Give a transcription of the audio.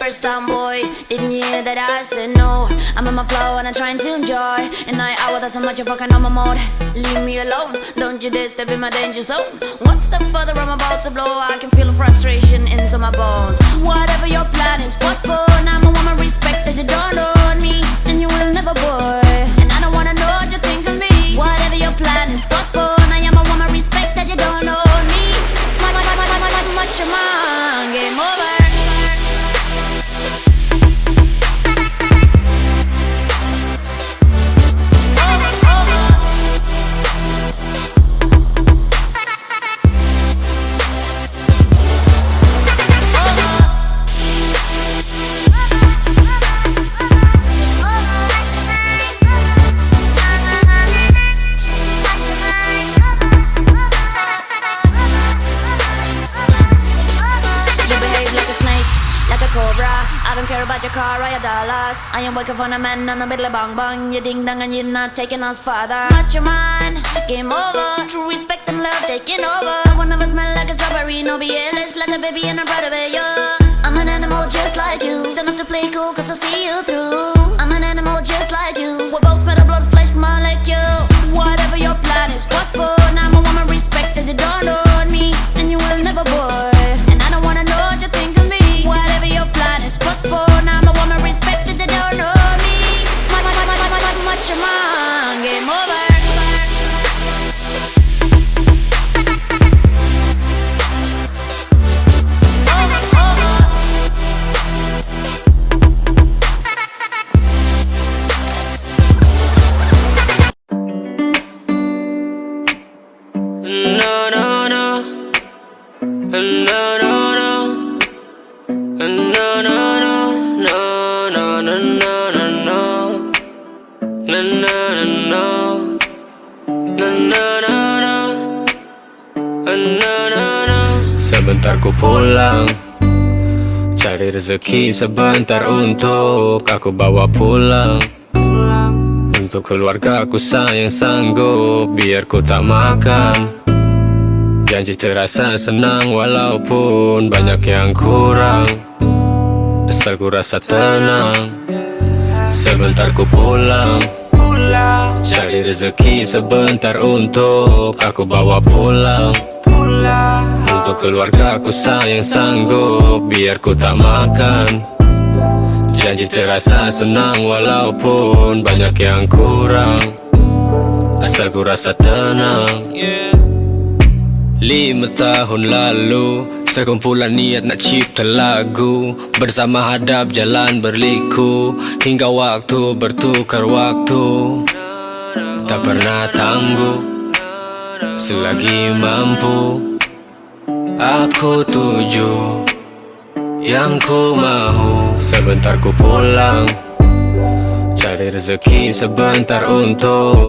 first time, boy. Didn't you hear that I said no? I'm in my flow and I'm trying to enjoy. And night hour, that's how much I fucking on my mode. Leave me alone, don't you dare step in my danger zone. One step further, I'm about to blow. I can feel the frustration into my bones. Whatever your plan is possible. I'm a woman, respect that you don't own me, and you will never, boy. And I don't wanna know what you think of me. Whatever your plan is possible. I am a woman, respect that you don't own me. Much of mine, game over. I don't care about your car or your dollars. I am working for a man on a middle of bang bang. You ding dong and you're not taking us further. Much of mine, game over. True respect and love taking over. One of us smell like a strawberry, no BLS, like a baby and I'm proud of it, yeah. I'm an animal just like you. Don't have to play cool cause I see you through. I'm an animal just like you. We're both made of blood, flesh, more like you. Whatever your plan is possible. I'm a woman, respect that you don't own me, and you will never, boy. And I don't wanna know what you think of me. Whatever your plan is possible. I'm a woman, respect that they don't know me. Much of mine, game over. Sebentar ku pulang, cari rezeki sebentar untuk aku bawa pulang. Untuk keluarga aku sayang sanggup biar ku tak makan. Janji terasa senang walaupun banyak yang kurang. Asal ku rasa tenang, sebentar ku pulang, cari rezeki sebentar untuk aku bawa pulang. Untuk keluarga aku sayang sanggup biar ku tak makan. Janji terasa senang walaupun banyak yang kurang. Asal ku rasa tenang. 5 tahun lalu sekumpulan niat nak cipta lagu. Bersama hadap jalan berliku hingga waktu bertukar waktu. Tak pernah tangguh selagi mampu. Aku tuju yang ku mahu. Sebentar ku pulang, cari rezeki sebentar untuk